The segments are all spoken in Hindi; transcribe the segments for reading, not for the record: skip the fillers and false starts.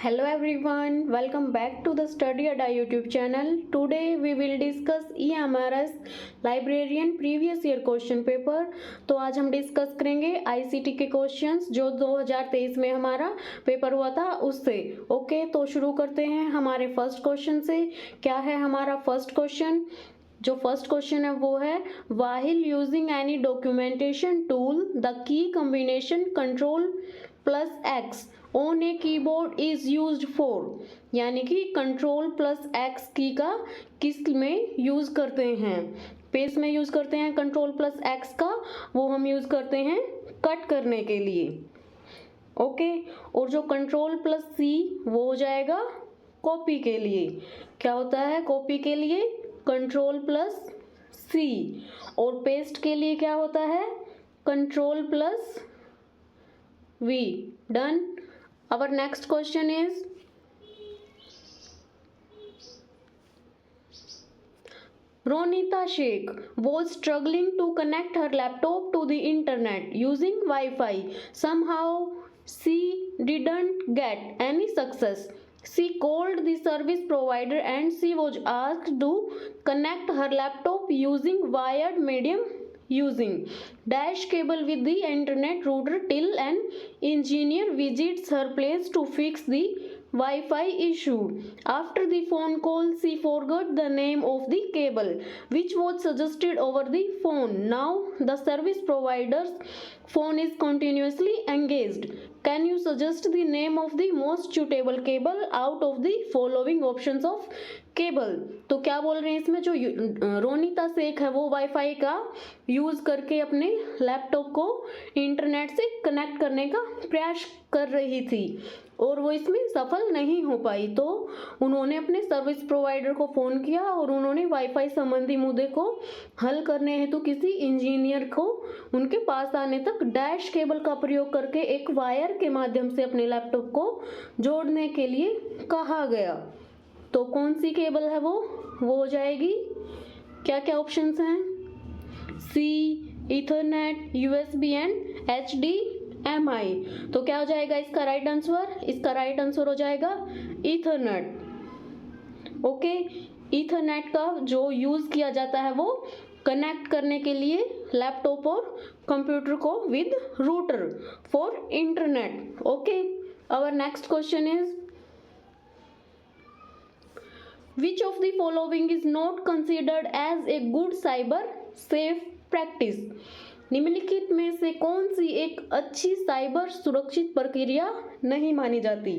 Hello everyone, welcome back to the Study Adda YouTube channel. Today we will discuss EMRS Librarian Previous Year Question Paper. तो आज हम डिस्कस करेंगे ICT के क्वेश्चंस जो 2023 में हमारा पेपर हुआ था उससे। ओके, तो शुरू करते हैं हमारे फर्स्ट क्वेश्चन से। क्या है हमारा फर्स्ट क्वेश्चन? जो फर्स्ट क्वेश्चन है वो है while using any documentation tool the key combination control plus X on a keyboard is used for, यानी कि कंट्रोल प्लस एक्स की का किस में यूज करते हैं? पेज में यूज करते हैं कंट्रोल प्लस एक्स का, वो हम यूज करते हैं कट करने के लिए। ओके, और जो कंट्रोल प्लस सी वो हो जाएगा कॉपी के लिए। क्या होता है कॉपी के लिए? Control plus C. और पेस्ट के लिए क्या होता है? Control plus V. Done. Our next question is Ronita Sheikh was struggling to connect her laptop to the internet using Wi-Fi. Somehow she didn't get any success. She called the service provider and she was asked to connect her laptop using wired medium using dash cable with the internet router till an engineer visits her place to fix the Wi-Fi issue. After the phone call, she forgot the name of the cable which was suggested over the phone. Now the service provider's phone is continuously engaged. Can you suggest the name of the most suitable cable out of the following options of cable? तो क्या बोल रहे हैं इसमें, जो रोनिता शेख है वो वाईफाई का यूज करके अपने लैपटॉप को इंटरनेट से कनेक्ट करने का प्रयास कर रही थी और वो इसमें सफल नहीं हो पाई। तो उन्होंने अपने सर्विस प्रोवाइडर को फ़ोन किया और उन्होंने वाईफाई संबंधी मुद्दे को हल करने हेतु किसी इंजीनियर को उनके पास आने तक डैश केबल का प्रयोग करके एक वायर के माध्यम से अपने लैपटॉप को जोड़ने के लिए कहा गया। तो कौन सी केबल है वो हो जाएगी, क्या क्या ऑप्शंस हैं? सी, ईथरनेट, यूएसबी एंड एचडीएमआई। तो क्या हो जाएगा इसका राइट आंसर? इसका राइट आंसर हो जाएगा ईथरनेट। ओके, ईथरनेट का जो यूज किया जाता है वो कनेक्ट करने के लिए लैपटॉप और कंप्यूटर को with router for internet. Okay, our next question is Which of the following is not considered as a good cyber safe practice? निम्नलिखित में से कौन सी एक अच्छी साइबर सुरक्षित प्रक्रिया नहीं मानी जाती?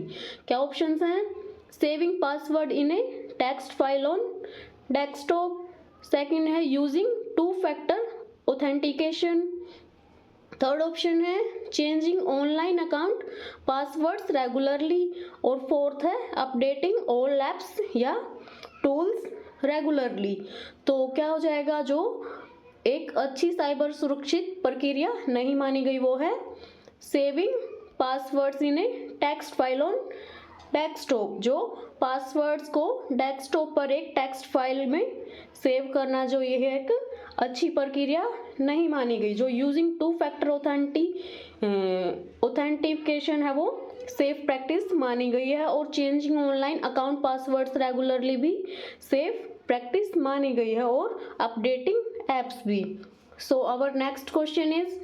क्या ऑप्शंस हैं? Saving password in a text file on desktop, second है using two factor authentication, third option है changing online account passwords regularly, और फोर्थ है अपडेटिंग ऑल ऐप्स या टूल्स रेगुलरली। तो क्या हो जाएगा जो एक अच्छी साइबर सुरक्षित प्रक्रिया नहीं मानी गई वो है saving passwords in a text file on desktop. जो पासवर्ड्स को डेस्कटॉप पर एक टेक्स्ट फाइल में सेव करना, जो ये है एक अच्छी प्रक्रिया नहीं मानी गई। जो यूजिंग टू फैक्टर ऑथेंटिकेशन है वो सेफ प्रैक्टिस मानी गई है, और changing online account passwords regularly भी सेफ प्रैक्टिस मानी गई है, और अपडेटिंग एप्स भी। So our next question is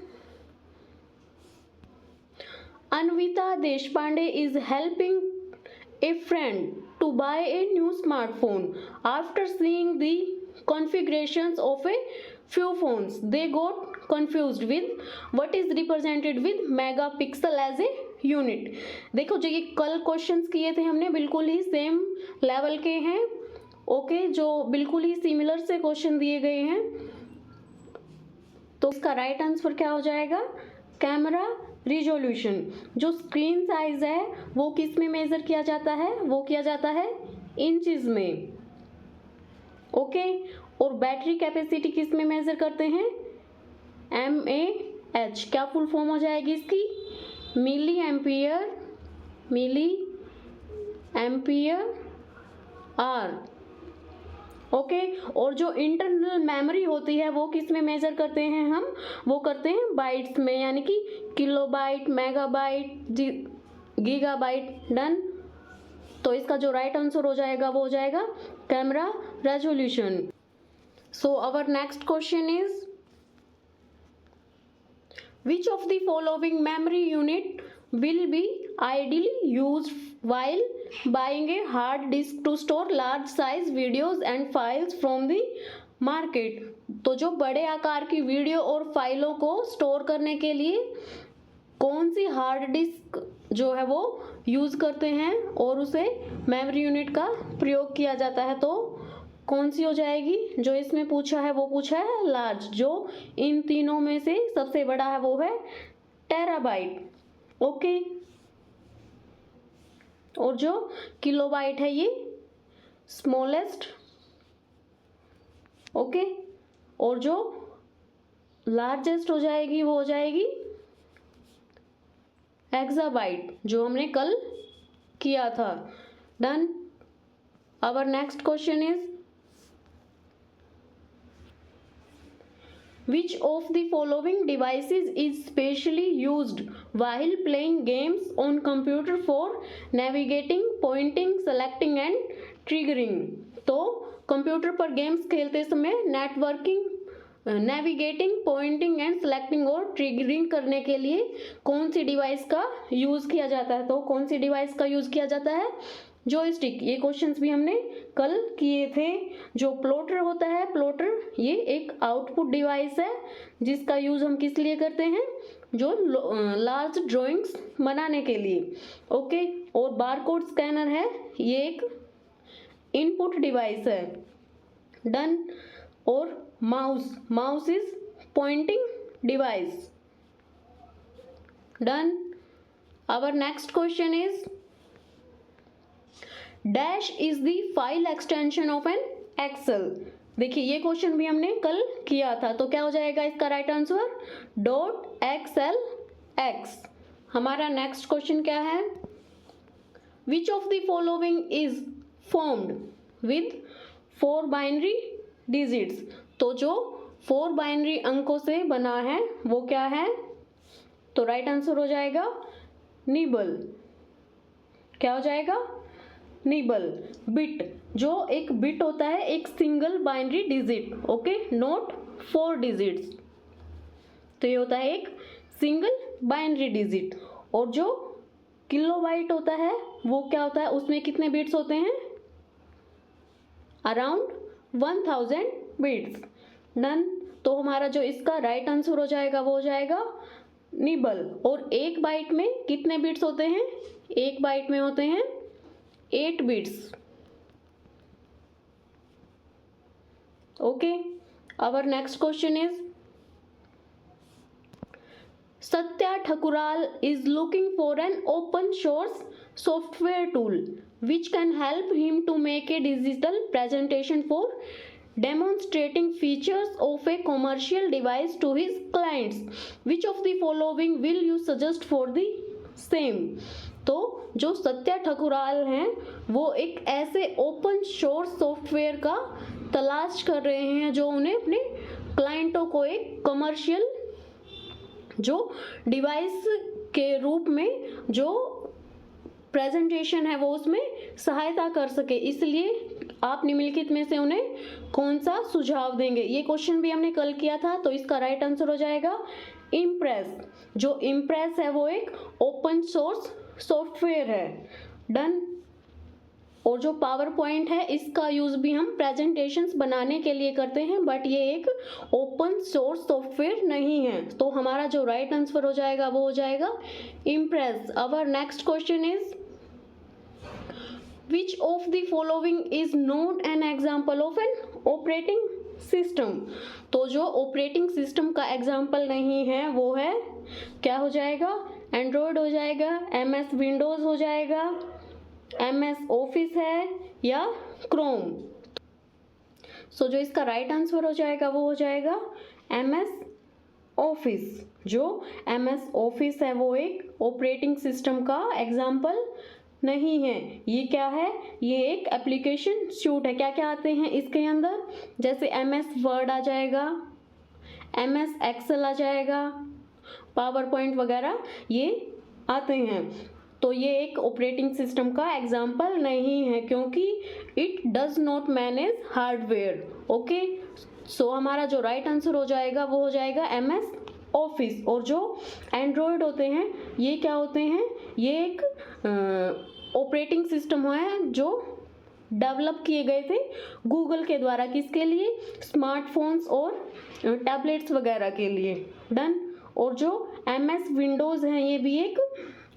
Anvita Deshpande is helping a friend to buy a new smartphone. After seeing the configurations of a few phones, they got confused with what is represented with megapixel as a unit. देखो जो ये कल क्वेश्चंस किए थे हमने बिल्कुल ही सेम लेवल के हैं। ओके, जो बिल्कुल ही सिमिलर से क्वेश्चन दिए गए हैं। तो इसका राइट आंसर क्या हो जाएगा? Camera resolution. जो स्क्रीन साइज है वो किस में मेजर किया जाता है? वो किया जाता है इंचेस में। ओके, और बैटरी कैपेसिटी किस में मेजर करते हैं? mAh। क्या फुल फॉर्म हो जाएगी इसकी? Milli ampere are. ओके, और जो इंटरनल मेमोरी होती है वो किस में मेजर करते हैं हम? वो करते हैं बाइट्स में, यानी कि किलोबाइट, मेगाबाइट, गीगाबाइट। डन। तो इसका जो राइट आंसर हो जाएगा वो हो जाएगा camera resolution. So our next question is which of the following memory unit will be ideally used while buying a hard disk to store large size videos and files from the market। तो जो बड़े आकार की वीडियो और फाइलों को स्टोर करने के लिए कौन सी हार्ड डिस्क जो है वो यूज़ करते हैं और उसे मेमोरी यूनिट का प्रयोग किया जाता है, तो कौन सी हो जाएगी? जो इसमें पूछा है वो पूछा है लार्ज, जो इन तीनों में से सबसे बड़ा है वो है टेराबाइट। ओके, और जो किलोबाइट है ये स्मॉलेस्ट। ओके, और जो लार्जेस्ट हो जाएगी वो हो जाएगी एक्साबाइट, जो हमने कल किया था। Done. Our next question is which of the following devices is specially used while playing games on computer for navigating, pointing, selecting and triggering। तो कंप्यूटर पर गेम्स खेलते समय नेविगेटिंग, पॉइंटिंग एंड सेलेक्टिंग और ट्रिगरिंग करने के लिए कौन सी डिवाइस का यूज किया जाता है? तो कौन सी डिवाइस का यूज किया जाता है? जॉयस्टिक। ये क्वेश्चंस भी हमने कल किए थे। जो प्लॉटर होता है, प्लॉटर ये एक आउटपुट डिवाइस है जिसका यूज हम किस लिए करते हैं? जो लार्ज ड्राइंग्स बनाने के लिए। ओके, और बारकोड स्कैनर है, ये एक इनपुट डिवाइस है। डन। और mouse is pointing device. Done. Our next question is dash is the file extension of an Excel. देखिए ये क्वेश्चन भी हमने कल किया था, तो क्या हो जाएगा इसका राइट आंसर? .xlx। हमारा नेक्स्ट क्वेश्चन क्या है? Which of the following is formed with 4 binary digits. तो जो 4 बाइनरी अंकों से बना है वो क्या है? तो राइट आंसर हो जाएगा निबल। क्या हो जाएगा? निबल। बिट, जो एक बिट होता है एक single binary digit, okay, not 4 digits. तो ये होता है एक सिंगल बाइनरी डिजिट। और जो किलोबाइट होता है वो क्या होता है? उसमें कितने बिट्स होते हैं? Around 1000 bits. डन। तो हमारा जो इसका राइट आंसर हो जाएगा वो हो जाएगा निबल। और एक बाइट में कितने बिट्स होते हैं? एक बाइट में होते हैं 8 bits. Okay, our next question is Satya Thakural is looking for an open source software tool which can help him to make a digital presentation for demonstrating features of a commercial device to his clients। Which of the following will you suggest for the same? तो जो सत्या ठकुराल हैं वो एक ऐसे ओपन सोर्स सॉफ्टवेयर का तलाश कर रहे हैं जो उन्हें अपने क्लाइंटों को एक कमर्शियल जो डिवाइस के रूप में जो प्रेजेंटेशन है वो उसमें सहायता कर सके। इसलिए आप निम्नलिखित में से उन्हें कौन सा सुझाव देंगे? ये क्वेश्चन भी हमने कल किया था, तो इसका राइट आंसर हो जाएगा इम्प्रेस। जो इम्प्रेस है वो एक ओपन सोर्स सॉफ्टवेयर है। डन। और जो पावर पॉइंट है इसका यूज भी हम प्रेजेंटेशंस बनाने के लिए करते हैं, बट ये एक ओपन सोर्स सॉफ्टवेयर नहीं है। तो हमारा जो राइट आंसर हो जाएगा वो हो जाएगा impress. Our next question is Which of the following is not an example of an operating system? तो जो ऑपरेटिंग सिस्टम का एग्जाम्पल नहीं है वो है, क्या हो जाएगा? एंड्रॉयड हो जाएगा, MS विंडोज हो जाएगा, MS ऑफिस है या क्रोम। सो जो इसका राइट आंसर हो जाएगा वो हो जाएगा MS ऑफिस। जो MS ऑफिस है वो एक ऑपरेटिंग सिस्टम का एग्जाम्पल नहीं है। ये क्या है? ये एक एप्लीकेशन सूट है। क्या क्या आते हैं इसके अंदर? जैसे MS वर्ड आ जाएगा, MS एक्सेल आ जाएगा, पावर पॉइंट वगैरह ये आते हैं। तो ये एक ऑपरेटिंग सिस्टम का एग्जाम्पल नहीं है क्योंकि it does not manage hardware. Okay, so हमारा जो राइट आंसर हो जाएगा वो हो जाएगा MS ऑफिस। और जो एंड्रॉयड होते हैं ये क्या होते हैं, ये एक ऑपरेटिंग सिस्टम है जो डेवलप किए गए थे गूगल के द्वारा, किसके लिए, स्मार्टफोन्स और टैबलेट्स वगैरह के लिए। डन। और जो MS विंडोज़ हैं ये भी एक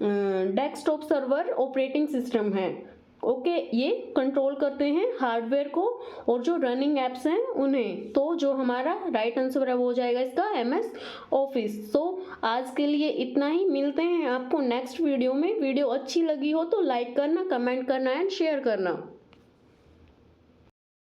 डेस्कटॉप सर्वर ऑपरेटिंग सिस्टम है। ओके, ये कंट्रोल करते हैं हार्डवेयर को और जो रनिंग एप्स हैं उन्हें। तो जो हमारा राइट आंसर है वो हो जाएगा इसका MS ऑफिस। सो आज के लिए इतना ही, मिलते हैं आपको नेक्स्ट वीडियो में। वीडियो अच्छी लगी हो तो लाइक करना, कमेंट करना एंड शेयर करना।